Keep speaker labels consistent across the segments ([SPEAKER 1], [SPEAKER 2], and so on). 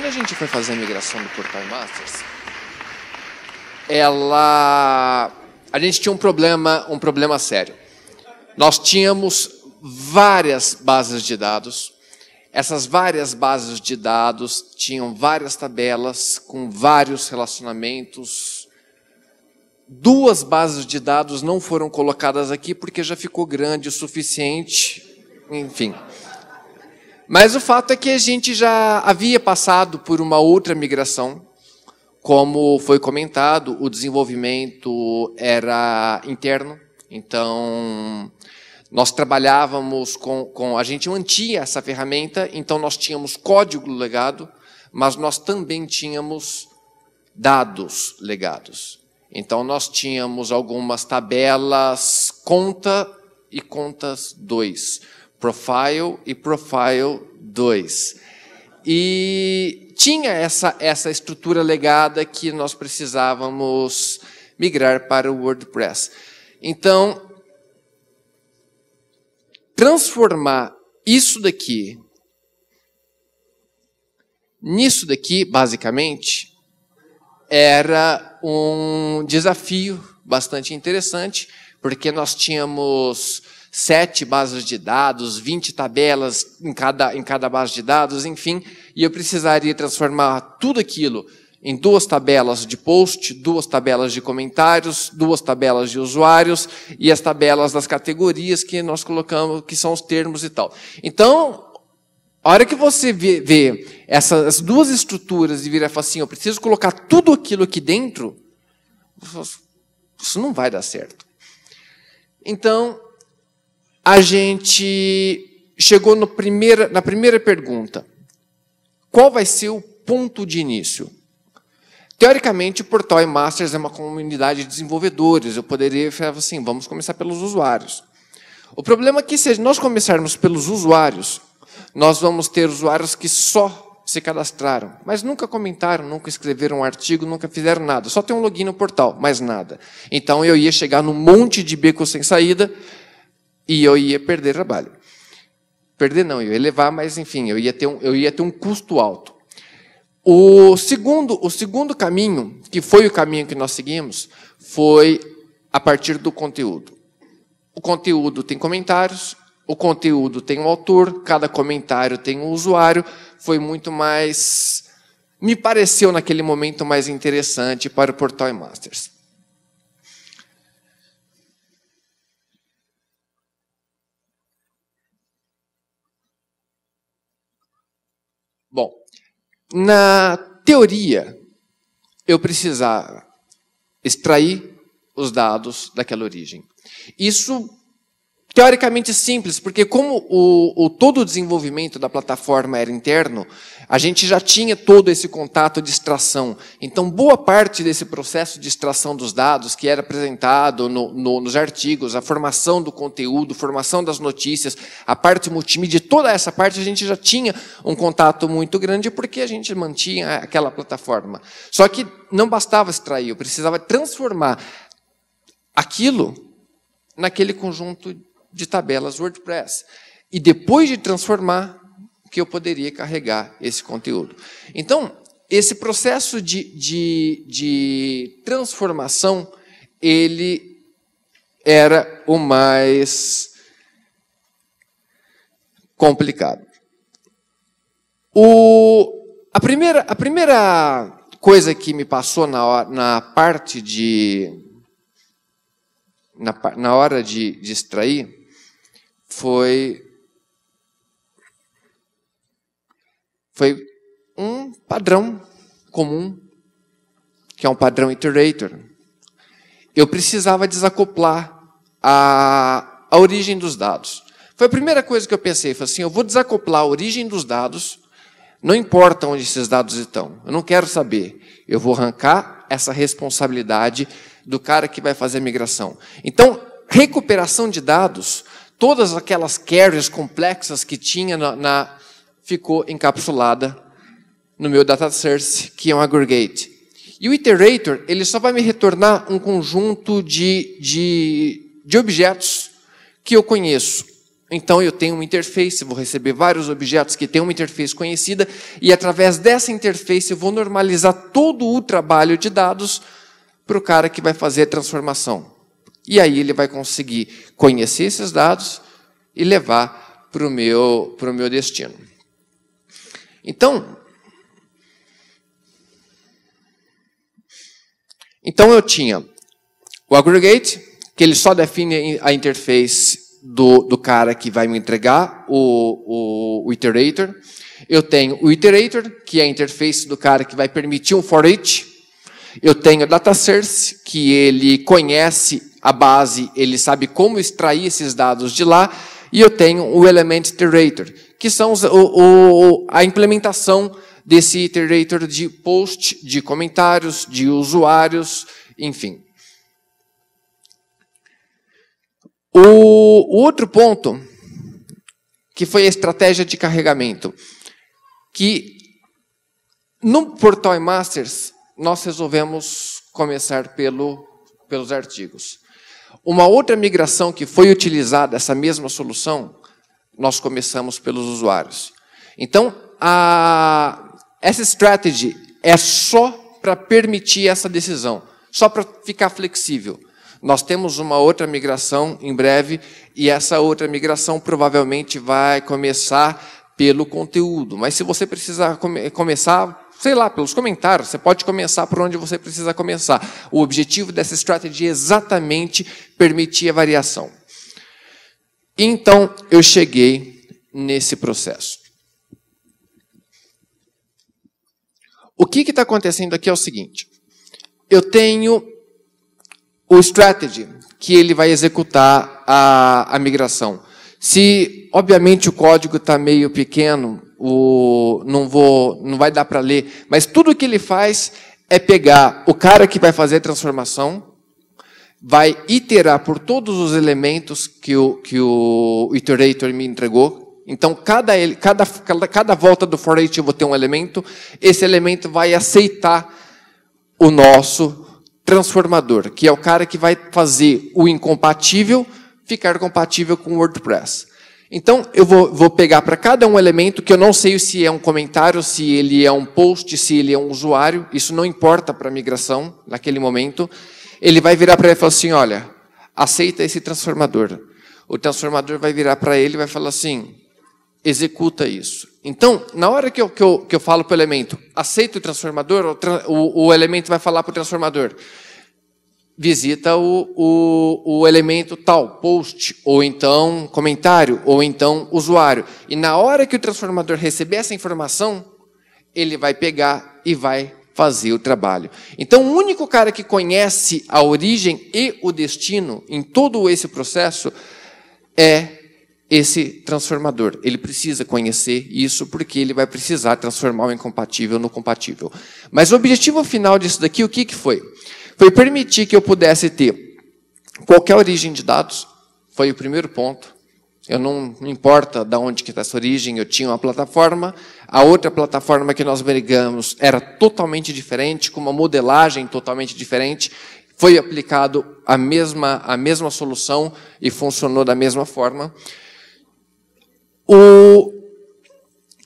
[SPEAKER 1] a gente foi fazer a migração do Portal Masters, a gente tinha um problema sério. Nós tínhamos várias bases de dados. Essas várias bases de dados tinham várias tabelas com vários relacionamentos. 2 bases de dados não foram colocadas aqui porque já ficou grande o suficiente, enfim. Mas o fato é que a gente já havia passado por uma outra migração. Como foi comentado, o desenvolvimento era interno, então nós trabalhávamos a gente mantinha essa ferramenta, então nós tínhamos código legado, mas nós também tínhamos dados legados. Então nós tínhamos algumas tabelas conta e contas 2, profile e profile 2. E tinha essa estrutura legada que nós precisávamos migrar para o WordPress. Então, transformar isso daqui nisso daqui, basicamente, era um desafio bastante interessante, porque nós tínhamos 7 bases de dados, 20 tabelas em cada base de dados, enfim, e eu precisaria transformar tudo aquilo em 2 tabelas de post, 2 tabelas de comentários, 2 tabelas de usuários e as tabelas das categorias que nós colocamos, que são os termos e tal. Então, a hora que você vê essas 2 estruturas e vira e fala assim, eu preciso colocar tudo aquilo aqui dentro, isso não vai dar certo. Então, a gente chegou na primeira pergunta. Qual vai ser o ponto de início? Teoricamente, o Portal Masters é uma comunidade de desenvolvedores. Eu poderia falar assim, vamos começar pelos usuários. O problema é que, se nós começarmos pelos usuários, nós vamos ter usuários que só se cadastraram, mas nunca comentaram, nunca escreveram um artigo, nunca fizeram nada. Só tem um login no portal, mais nada. Então, eu ia chegar num monte de becos sem saída, e eu ia perder trabalho. Perder não, eu ia levar, mas enfim, eu ia ter um custo alto. O segundo caminho, que foi o caminho que nós seguimos, foi a partir do conteúdo. O conteúdo tem comentários, o conteúdo tem um autor, cada comentário tem um usuário. Foi muito mais, me pareceu naquele momento mais interessante para o Portal Masters. Bom, na teoria, eu precisava extrair os dados daquela origem. Isso, teoricamente, simples, porque como todo o desenvolvimento da plataforma era interno, a gente já tinha todo esse contato de extração. Então, boa parte desse processo de extração dos dados, que era apresentado nos artigos, a formação do conteúdo, formação das notícias, a parte multimídia, toda essa parte a gente já tinha um contato muito grande, porque a gente mantinha aquela plataforma. Só que não bastava extrair, eu precisava transformar aquilo naquele conjunto de tabelas WordPress. E depois de transformar, que eu poderia carregar esse conteúdo. Então, esse processo de transformação, ele era o mais complicado. A primeira coisa que me passou na hora de extrair foi um padrão comum, que é um padrão iterator. Eu precisava desacoplar a origem dos dados. Foi a primeira coisa que eu pensei, falei assim, eu vou desacoplar a origem dos dados, não importa onde esses dados estão, eu não quero saber, eu vou arrancar essa responsabilidade do cara que vai fazer a migração. Então, recuperação de dados, todas aquelas queries complexas que tinha ficou encapsulada no meu data source, que é um aggregate. E o iterator, ele só vai me retornar um conjunto de objetos que eu conheço. Então, eu tenho uma interface, vou receber vários objetos que têm uma interface conhecida, e através dessa interface eu vou normalizar todo o trabalho de dados para o cara que vai fazer a transformação. E aí ele vai conseguir conhecer esses dados e levar para o meu destino. Então eu tinha o aggregate, que ele só define a interface do cara que vai me entregar o iterator. Eu tenho o iterator, que é a interface do cara que vai permitir um for each. Eu tenho o data source, que ele conhece a base, ele sabe como extrair esses dados de lá. E eu tenho o element iterator, que são a implementação desse iterator de post, de comentários, de usuários, enfim. O outro ponto, que foi a estratégia de carregamento, que no Portal Masters nós resolvemos começar pelos artigos. Uma outra migração que foi utilizada, essa mesma solução, nós começamos pelos usuários. Então, essa strategy é só para permitir essa decisão, só para ficar flexível. Nós temos uma outra migração em breve, e essa outra migração provavelmente vai começar pelo conteúdo. Mas se você precisar começar, sei lá, pelos comentários, você pode começar por onde você precisa começar. O objetivo dessa estratégia é exatamente permitir a variação. Então, eu cheguei nesse processo. O que está acontecendo aqui é o seguinte. Eu tenho o strategy, que ele vai executar a migração. Se, obviamente, o código está meio pequeno, não vai dar para ler, mas tudo que ele faz é pegar o cara que vai fazer a transformação, vai iterar por todos os elementos que o iterator me entregou. Então, cada volta do for each eu vou ter um elemento, esse elemento vai aceitar o nosso transformador, que é o cara que vai fazer o incompatível ficar compatível com o WordPress. Então, eu vou pegar para cada um elemento, que eu não sei se é um comentário, se ele é um post, se ele é um usuário, isso não importa para a migração, naquele momento. Ele vai virar para ele e falar assim, olha, aceita esse transformador. O transformador vai virar para ele e vai falar assim, executa isso. Então, na hora que eu falo para o elemento, aceita o transformador, o elemento vai falar para o transformador, visita o elemento tal, post, ou então comentário, ou então usuário. E na hora que o transformador receber essa informação, ele vai pegar e vai fazer o trabalho. Então, o único cara que conhece a origem e o destino em todo esse processo é esse transformador. Ele precisa conhecer isso porque ele vai precisar transformar o incompatível no compatível. Mas o objetivo final disso daqui, o que foi? Foi permitir que eu pudesse ter qualquer origem de dados. Foi o primeiro ponto. Eu não importa de onde que está essa origem, eu tinha uma plataforma. A outra plataforma que nós brigamos era totalmente diferente, com uma modelagem totalmente diferente. Foi aplicado a mesma solução e funcionou da mesma forma. O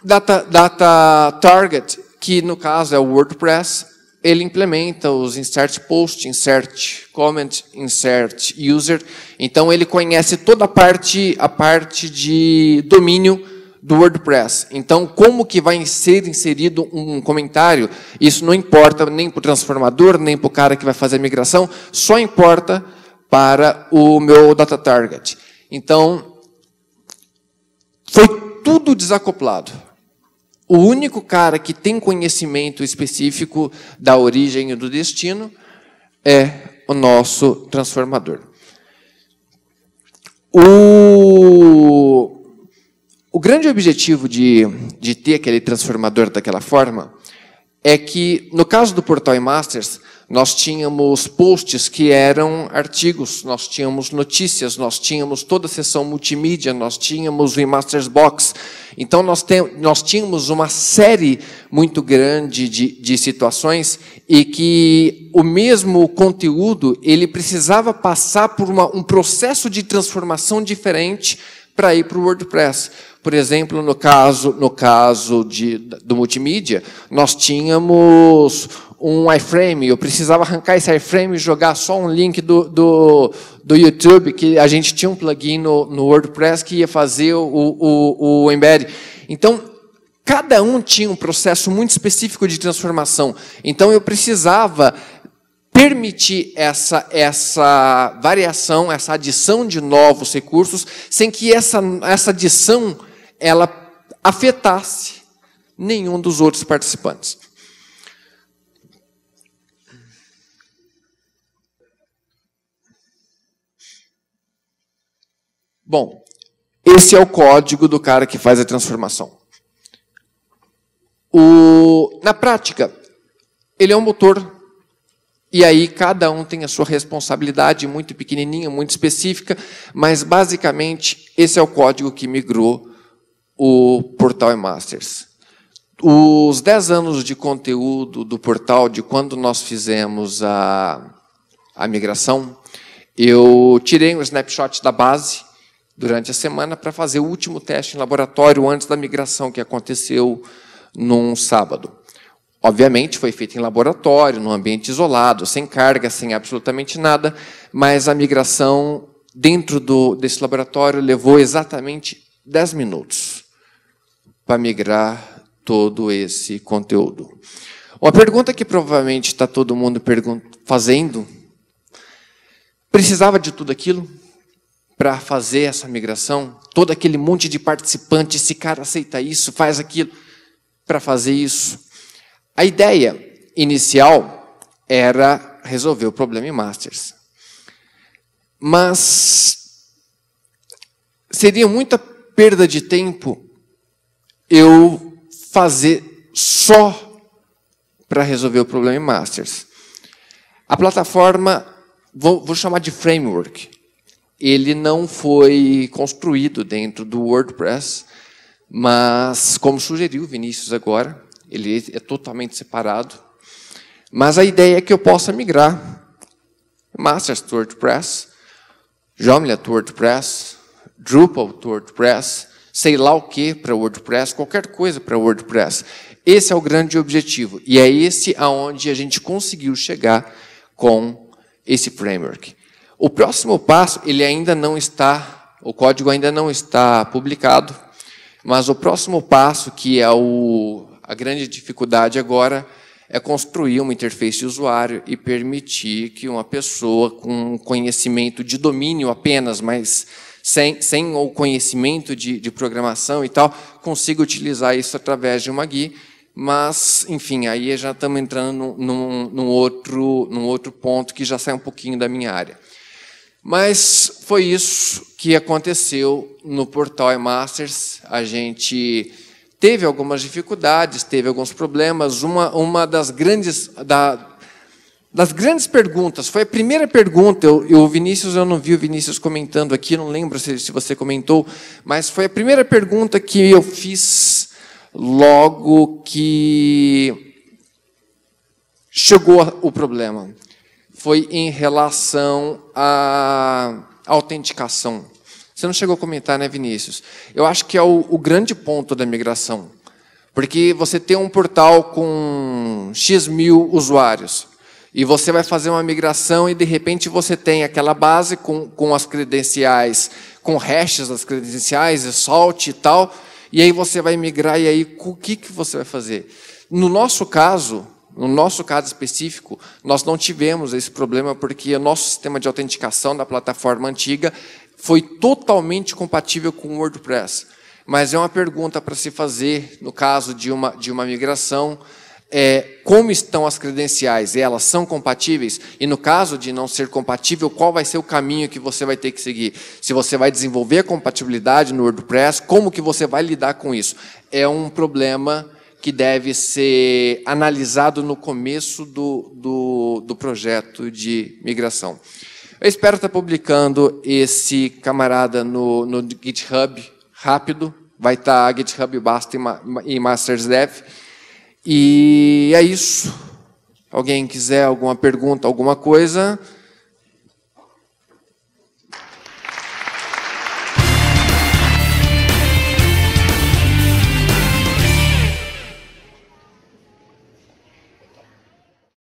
[SPEAKER 1] Data Target, que no caso é o WordPress, ele implementa os insert post, insert comment, insert user. Então ele conhece toda a parte de domínio do WordPress. Então, como que vai ser inserido um comentário, isso não importa nem para o transformador, nem para o cara que vai fazer a migração, só importa para o meu Data Target. Então, foi tudo desacoplado. O único cara que tem conhecimento específico da origem e do destino é o nosso transformador. O grande objetivo de ter aquele transformador daquela forma é que, no caso do Portal Masters, nós tínhamos posts que eram artigos, nós tínhamos notícias, nós tínhamos toda a seção multimídia, nós tínhamos o Masters Box. Então, nós tínhamos uma série muito grande de situações e que o mesmo conteúdo ele precisava passar por um processo de transformação diferente para ir para o WordPress. Por exemplo, no caso do multimídia, nós tínhamos um iframe, eu precisava arrancar esse iframe e jogar só um link do YouTube, que a gente tinha um plugin no WordPress que ia fazer o embed. Então, cada um tinha um processo muito específico de transformação. Então, eu precisava permitir essa variação, essa adição de novos recursos, sem que essa adição ela afetasse nenhum dos outros participantes. Bom, esse é o código do cara que faz a transformação. Na prática, ele é um motor. E aí cada um tem a sua responsabilidade muito pequenininha, muito específica, mas basicamente esse é o código que migrou o portal eMasters. Os 10 anos de conteúdo do portal, de quando nós fizemos a migração, eu tirei um snapshot da base durante a semana para fazer o último teste em laboratório antes da migração que aconteceu num sábado. Obviamente, foi feito em laboratório, num ambiente isolado, sem carga, sem absolutamente nada, mas a migração dentro desse laboratório levou exatamente 10 minutos para migrar todo esse conteúdo. Uma pergunta que provavelmente está todo mundo fazendo: precisava de tudo aquilo para fazer essa migração? Todo aquele monte de participantes, esse cara aceita isso, faz aquilo, para fazer isso? A ideia inicial era resolver o problema em Masters. Mas seria muita perda de tempo eu fazer só para resolver o problema em Masters. A plataforma, vou chamar de framework, ele não foi construído dentro do WordPress, mas, como sugeriu o Vinícius agora, ele é totalmente separado. Mas a ideia é que eu possa migrar Masters to WordPress, Joomla to WordPress, Drupal to WordPress, sei lá o que para WordPress, qualquer coisa para WordPress. Esse é o grande objetivo. E é esse aonde a gente conseguiu chegar com esse framework. O próximo passo, ele ainda não está, o código ainda não está publicado, mas o próximo passo, que é a grande dificuldade agora, é construir uma interface de usuário e permitir que uma pessoa com conhecimento de domínio apenas, mas sem o conhecimento de programação e tal, consiga utilizar isso através de uma GUI. Mas, enfim, aí já estamos entrando num outro ponto que já sai um pouquinho da minha área. Mas foi isso que aconteceu no portal eMasters. A gente teve algumas dificuldades, teve alguns problemas. Uma das grandes perguntas, foi a primeira pergunta, o Vinícius, eu não vi o Vinícius comentando aqui, não lembro se você comentou, mas foi a primeira pergunta que eu fiz logo que chegou o problema. Foi em relação à autenticação. Você não chegou a comentar, né, Vinícius? Eu acho que é o grande ponto da migração. Porque você tem um portal com X mil usuários, e você vai fazer uma migração e, de repente, você tem aquela base com as credenciais, com hashes das credenciais, salt e tal, e aí você vai migrar, e aí o que você vai fazer? No nosso caso específico, nós não tivemos esse problema, porque o nosso sistema de autenticação da plataforma antiga foi totalmente compatível com o WordPress. Mas é uma pergunta para se fazer, no caso de uma migração, como estão as credenciais? Elas são compatíveis? E no caso de não ser compatível, qual vai ser o caminho que você vai ter que seguir? Se você vai desenvolver a compatibilidade no WordPress, como que você vai lidar com isso? É um problema que deve ser analisado no começo do projeto de migração. Eu espero estar publicando esse camarada no GitHub rápido. Vai estar GitHub Basta e Masters Dev. E é isso. Alguém quiser alguma pergunta, alguma coisa?